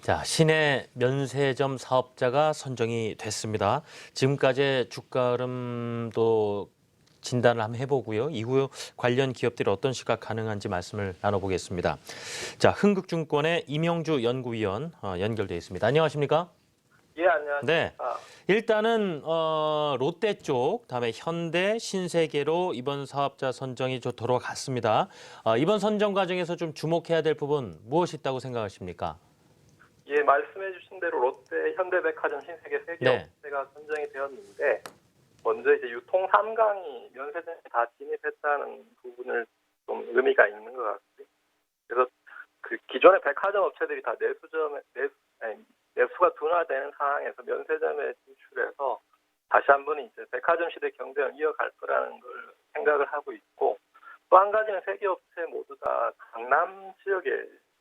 자, 신의 면세점 사업자가 선정이 됐습니다. 지금까지 주가 흐름도 진단을 한번 해보고요. 이후 관련 기업들이 어떤 시각 가능한지 말씀을 나눠보겠습니다. 자, 흥국증권의 임영주 연구위원 연결돼 있습니다. 안녕하십니까? 예, 안녕하십니까. 네, 일단은 롯데 쪽, 다음에 현대, 신세계로 이번 사업자 선정이 돌아갔습니다. 이번 선정 과정에서 좀 주목해야 될 부분 무엇이 있다고 생각하십니까? 예, 말씀해 주신 대로 롯데, 현대백화점, 신세계 세 개 네. 업체가 선정이 되었는데 먼저 이제 유통 3강이 면세점에 다 진입했다는 부분을 좀 의미가 있는 것 같고요. 그래서 그 기존의 백화점 업체들이 다 내수가 둔화되는 상황에서 면세점에 진출해서 다시 한번 이제 백화점 시대 경쟁을 이어갈 거라는 걸 생각을 하고 있고, 또 한 가지는 세 개 업체 모두 다 강남 지역에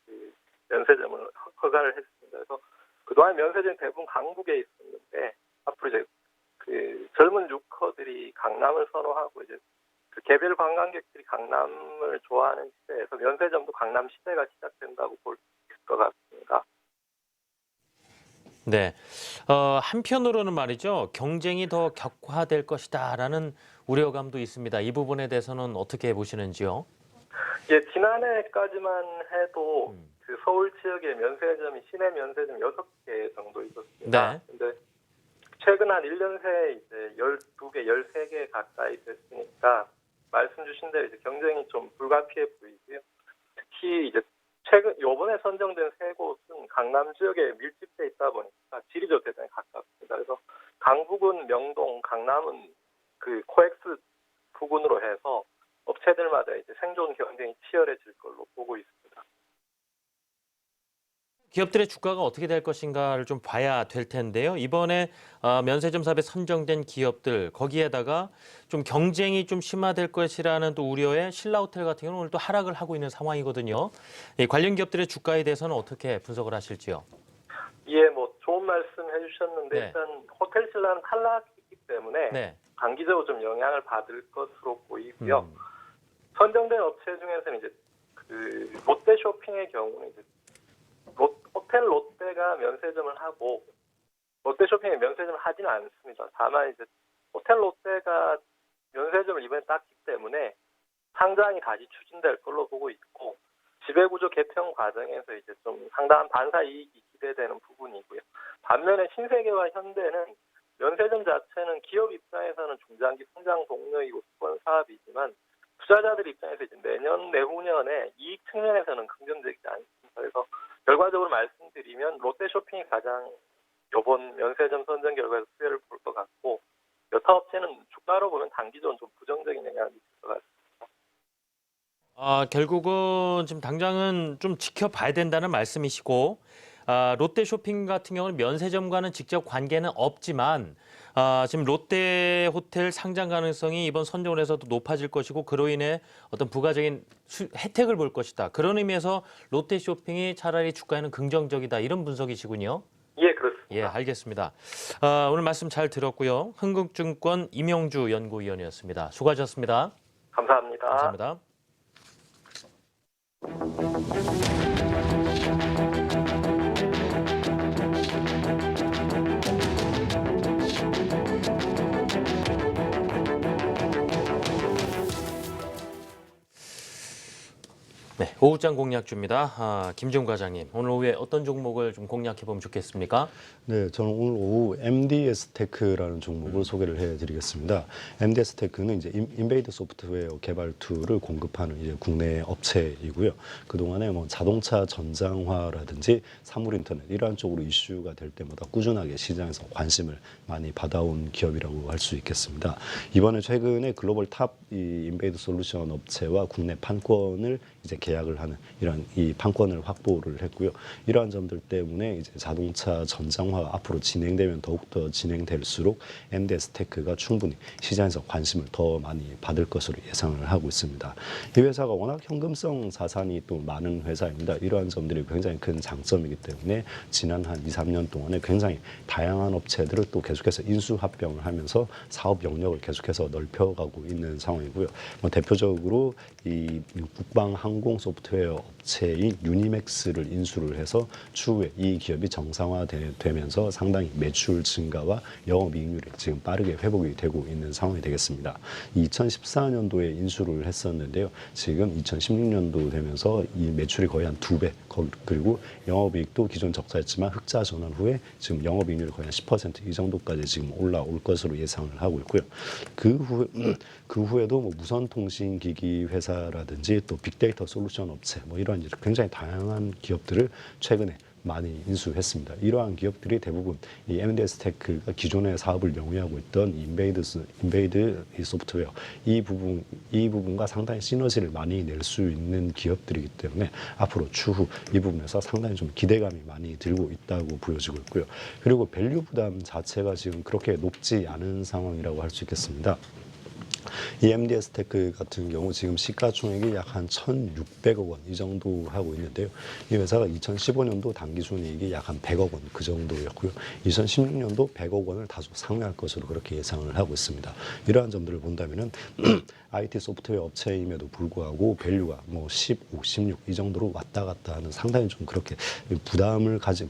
그 면세점을 허가를 했습니다. 그래서 그동안 면세점이 대부분 강북에 있었는데 앞으로 이제 그 젊은 유커들이 강남을 선호하고 이제 그 개별 관광객들이 강남을 좋아하는 시대에서 면세점도 강남 시대가 시작된다고 볼 수 있을 것 같습니다. 네, 한편으로는 말이죠. 경쟁이 더 격화될 것이다라는 우려감도 있습니다. 이 부분에 대해서는 어떻게 보시는지요? 예, 지난해까지만 해도 그 서울 지역의 면세점이 시내 면세점 6개 정도 있었습니다. 네. 근데 최근 한 1년 새에 이제 12개, 13개 가까이 됐으니까 말씀 주신 대로 이제 경쟁이 좀 불가피해 보이고요. 특히 이제 요번에 선정된 세 곳은 강남 지역에 밀집돼 있다 보니까 지리적 대전에 가깝습니다. 그래서 강북은 명동, 강남은 그 코엑스 부근으로 해서 업체들마다 이제 생존 경쟁이 치열해질 걸로 보고 있습니다. 기업들의 주가가 어떻게 될 것인가를 좀 봐야 될 텐데요. 이번에 면세점 사업에 선정된 기업들 거기에다가 좀 경쟁이 좀 심화될 것이라는 또 우려에 신라호텔 같은 경우는 오늘 또 하락을 하고 있는 상황이거든요. 이 관련 기업들의 주가에 대해서는 어떻게 분석을 하실지요? 예, 뭐 좋은 말씀 해주셨는데 네. 일단 호텔 신라는 탈락이기 때문에 네. 단기적으로 좀 영향을 받을 것으로 보이고요. 선정된 업체 중에서는 이제 그 롯데 쇼핑의 경우는 이제 호텔 롯데가 면세점을 하고 롯데 쇼핑이 면세점을 하지는 않습니다. 다만 이제 호텔 롯데가 면세점을 이번에 땄기 때문에 상장이 다시 추진될 걸로 보고 있고, 지배구조 개편 과정에서 이제 좀 상당한 반사 이익이 기대되는 부분이고요. 반면에 신세계와 현대는 면세점 자체는 기업 입장에서는 중장기 성장 동력이고 수권 사업이지만 투자자들 입장에서 이제 내년 내후년에 이익 측면에서는 긍정적이지 않습니다. 그래서 결과적으로 말씀드리면 롯데 쇼핑이 가장 이번 면세점 선정 결과에서 수혜를 볼 것 같고, 여타 업체는 주가로 보면 단기적으로 좀 부정적인 영향을 미칠 것 같습니다. 결국은 지금 당장은 좀 지켜봐야 된다는 말씀이시고, 롯데 쇼핑 같은 경우는 면세점과는 직접 관계는 없지만 지금 롯데 호텔 상장 가능성이 이번 선정을 해서도 높아질 것이고 그로 인해 어떤 부가적인 혜택을 볼 것이다. 그런 의미에서 롯데 쇼핑이 차라리 주가에는 긍정적이다. 이런 분석이시군요. 예, 그렇습니다. 예, 알겠습니다. 오늘 말씀 잘 들었고요. 흥국증권 임영주 연구위원이었습니다. 수고하셨습니다. 감사합니다. 감사합니다. 네, 오후장 공략주입니다. 김종 과장님, 오늘 오후에 어떤 종목을 좀 공략해 보면 좋겠습니까? 네, 저는 오늘 오후 MDS테크라는 종목을 소개를 해드리겠습니다. MDS테크는 이제 인베이드 소프트웨어 개발 툴을 공급하는 이제 국내 업체이고요. 그 동안에 뭐 자동차 전장화라든지 사물 인터넷 이러한 쪽으로 이슈가 될 때마다 꾸준하게 시장에서 관심을 많이 받아온 기업이라고 할 수 있겠습니다. 이번에 최근에 글로벌 탑 이 인베이드 솔루션 업체와 국내 판권을 이제 계약을 하는 이런 이 판권을 확보를 했고요. 이러한 점들 때문에 이제 자동차 전장화 앞으로 진행되면 더욱더 진행될수록 MDS테크가 충분히 시장에서 관심을 더 많이 받을 것으로 예상을 하고 있습니다. 이 회사가 워낙 현금성 자산이 또 많은 회사입니다. 이러한 점들이 굉장히 큰 장점이기 때문에 지난 한 2, 3년 동안에 굉장히 다양한 업체들을 또 계속해서 인수합병을 하면서 사업 영역을 계속해서 넓혀가고 있는 상황이고요. 뭐 대표적으로 이 국방 항공 소프트웨어 업체인 유니맥스를 인수를 해서 추후에 이 기업이 정상화되면서 상당히 매출 증가와 영업이익률이 지금 빠르게 회복이 되고 있는 상황이 되겠습니다. 2014년도에 인수를 했었는데요. 지금 2016년도 되면서 이 매출이 거의 한 2배, 그리고 영업이익도 기존 적자였지만 흑자 전환 후에 지금 영업이익률이 거의 한 10%이 정도까지 지금 올라올 것으로 예상을 하고 있고요. 그 후에도 뭐 무선통신기기 회사라든지 또 빅데이터 솔루션 업체 뭐 이런 굉장히 다양한 기업들을 최근에 많이 인수했습니다. 이러한 기업들이 대부분 이 M&S 테크가 기존의 사업을 영위하고 있던 인베이드 소프트웨어 이 부분과 상당히 시너지를 많이 낼 수 있는 기업들이기 때문에 앞으로 추후 이 부분에서 상당히 좀 기대감이 많이 들고 있다고 보여지고 있고요. 그리고 밸류 부담 자체가 지금 그렇게 높지 않은 상황이라고 할 수 있겠습니다. 이 MDS 테크 같은 경우 지금 시가총액이 약 한 1,600억 원 이 정도 하고 있는데요. 이 회사가 2015년도 당기순이익이 약 한 100억 원 그 정도였고요. 2016년도 100억 원을 다소 상회할 것으로 그렇게 예상을 하고 있습니다. 이러한 점들을 본다면은 IT 소프트웨어 업체임에도 불구하고 밸류가 뭐 15, 16 이 정도로 왔다 갔다 하는 상당히 좀 그렇게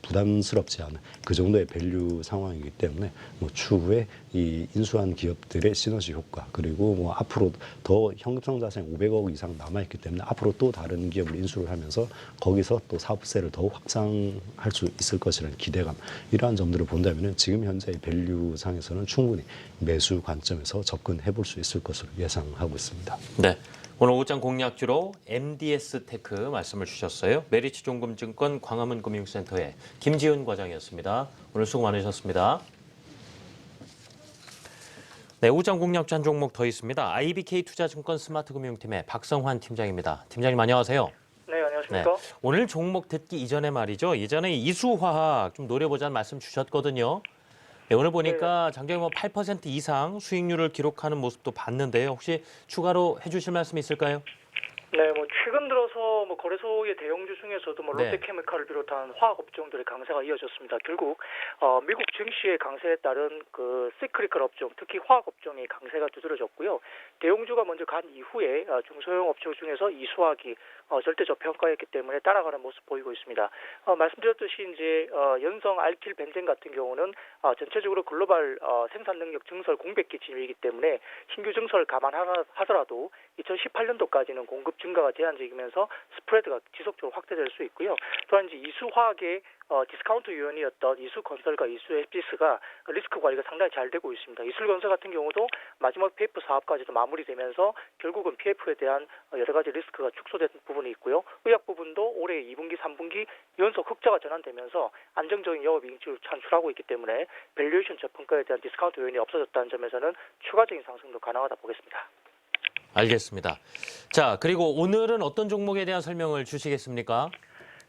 부담스럽지 않은 그 정도의 밸류 상황이기 때문에 뭐 추후에 이 인수한 기업들의 시너지 효과 그리고 뭐 앞으로 더 현금자산 500억 이상 남아있기 때문에 앞으로 또 다른 기업을 인수를 하면서 거기서 또 사업세를 더욱 확장할 수 있을 것이라는 기대감 이러한 점들을 본다면 지금 현재의 밸류 상에서는 충분히 매수 관점에서 접근해 볼 수 있을 것으로 예상하고 있습니다. 네. 오늘 오후장 공략주로 MDS 테크 말씀을 주셨어요. 메리츠 종금증권 광화문 금융센터의 김지은 과장이었습니다. 오늘 수고 많으셨습니다. 네, 오후장 공략주 한 종목 더 있습니다. IBK 투자증권 스마트금융팀의 박성환 팀장입니다. 팀장님 안녕하세요. 네, 안녕하십니까? 네, 오늘 종목 듣기 이전에 말이죠. 예전에 이수화학 좀 노려보자는 말씀 주셨거든요. 네, 오늘 보니까 장중에 뭐 8% 이상 수익률을 기록하는 모습도 봤는데요. 혹시 추가로 해주실 말씀 있을까요? 네, 뭐 최근 들어서 뭐 거래소의 대형주 중에서도 뭐 네. 롯데케미칼을 비롯한 화학 업종들의 강세가 이어졌습니다. 결국 미국 증시의 강세에 따른 그 시크리컬 업종, 특히 화학 업종의 강세가 두드러졌고요. 대형주가 먼저 간 이후에 중소형 업종 중에서 이수화학이 절대 저평가했기 때문에 따라가는 모습 보이고 있습니다. 말씀드렸듯이 이제 연성 알킬 벤젠 같은 경우는 전체적으로 글로벌 생산 능력 증설 공백기 진입이기 때문에 신규 증설 감안하더라도 2018년도까지는 공급 증가가 제한적이면서 스프레드가 지속적으로 확대될 수 있고요. 또한 이제 이수화학의 디스카운트 유연이었던 이수건설과 이수에피스가 리스크 관리가 상당히 잘 되고 있습니다. 이수건설 같은 경우도 마지막 PF 사업까지도 마무리되면서 결국은 PF에 대한 여러 가지 리스크가 축소된 부분이 있고요. 의약 부분도 올해 2분기, 3분기 연속 흑자가 전환되면서 안정적인 영업이익률을 창출하고 있기 때문에 밸류에이션 저평가에 대한 디스카운트 요인이 없어졌다는 점에서는 추가적인 상승도 가능하다 보겠습니다. 알겠습니다. 자, 그리고 오늘은 어떤 종목에 대한 설명을 주시겠습니까?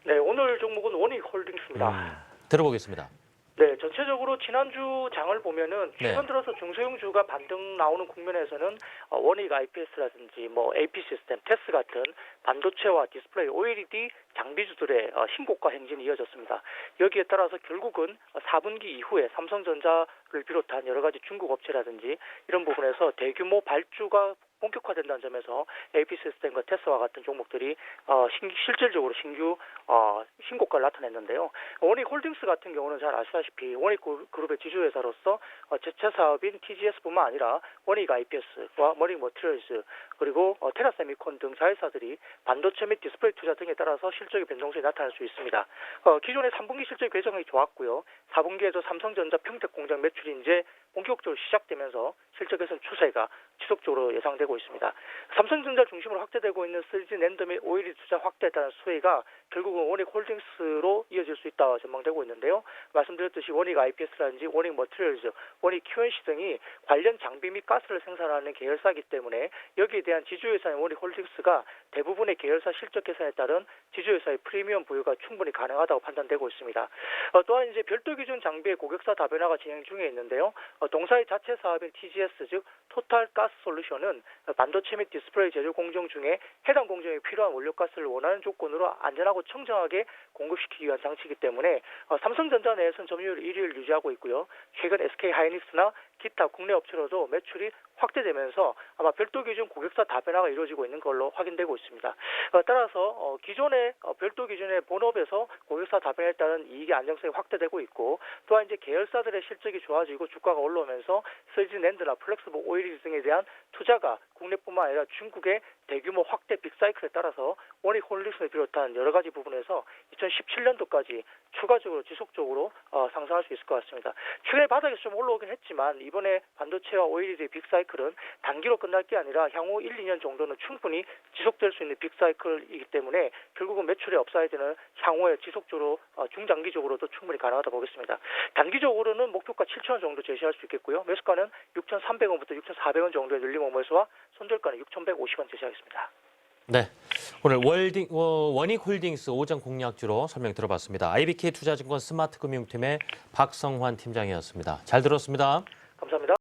네, 오늘 종목은 원익홀딩스입니다. 들어보겠습니다. 네, 전체적으로 지난주 장을 보면은 최근 네. 들어서 중소형주가 반등 나오는 국면에서는 원익 IPS라든지 뭐 AP 시스템, 테스 같은 반도체와 디스플레이, OLED 장비주들의 신고가 행진이 이어졌습니다. 여기에 따라서 결국은 4분기 이후에 삼성전자를 비롯한 여러 가지 중국 업체라든지 이런 부분에서 대규모 발주가 본격화된다는 점에서 AP 시스템과 테스와 같은 종목들이 실질적으로 신규 신고가를 나타냈는데요. 원익홀딩스 같은 경우는 잘 아시다시피 원익그룹의 지주회사로서 제체 사업인 TGS뿐만 아니라 원익 IPS와 원익 머티리얼즈 그리고 테라세미콘 등 자회사들이 반도체 및 디스플레이 투자 등에 따라서 실적의 변동성이 나타날 수 있습니다. 기존의 3분기 실적 궤정이 좋았고요. 4분기에도 삼성전자 평택 공장 매출이 이제 본격적으로 시작되면서 실적 개선 추세가 지속적으로 예상되고 있습니다. 삼성전자 중심으로 확대되고 있는 3D 낸드 및 OLED 투자 확대에 따른 수혜가 결국은 원익홀딩스로 이어질 수 있다 전망되고 있는데요. 말씀드렸듯이 원익 IPS라든지 원익 머티리얼즈, 원익 QNC 등이 관련 장비 및 가스를 생산하는 계열사이기 때문에 여기에 대한 지주회사인 원익홀딩스가 대부분의 계열사 실적 개선에 따른 지주회사의 프리미엄 부여가 충분히 가능하다고 판단되고 있습니다. 또한 이제 별도 기준 장비의 고객사 다변화가 진행 중에 있는데요. 동사의 자체 사업인 TGS 즉 토탈 가스 솔루션은 반도체 및 디스플레이 제조 공정 중에 해당 공정에 필요한 원료가스를 원하는 조건으로 안전하고 청정하게 공급시키기 위한 장치이기 때문에 삼성전자 내에서는 점유율 1위를 유지하고 있고요. 최근 SK 하이닉스나 기타 국내 업체로도 매출이 확대되면서 아마 별도 기준 고객사 다변화가 이루어지고 있는 걸로 확인되고 있습니다. 따라서 기존의 별도 기준의 본업에서 고객사 다변화에 따른 이익의 안정성이 확대되고 있고, 또한 이제 계열사들의 실적이 좋아지고 주가가 올라오면서 서지 낸드나 플렉스블 오일 등에 대한 투자가 국내뿐만 아니라 중국의 대규모 확대 빅사이클에 따라서 원익 홀딩스를 비롯한 여러 가지 부분에서 2017년도까지 추가적으로 지속적으로 상승할 수 있을 것 같습니다. 최근에 바닥에서 좀 올라오긴 했지만 이번에 반도체와 OLED 빅사이클은 단기로 끝날 게 아니라 향후 1, 2년 정도는 충분히 지속될 수 있는 빅사이클이기 때문에 결국은 매출의 업사이드는 향후에 지속적으로 중장기적으로도 충분히 가능하다 보겠습니다. 단기적으로는 목표가 7,000원 정도 제시할 수 있겠고요. 매수가는 6,300원부터 6,400원 정도의 눌림 매수와 손절가는 6,150원 제시하겠습니다. 네, 오늘 원익홀딩스 오전 공략주로 설명 들어봤습니다. IBK 투자증권 스마트금융팀의 박성환 팀장이었습니다. 잘 들었습니다. 감사합니다.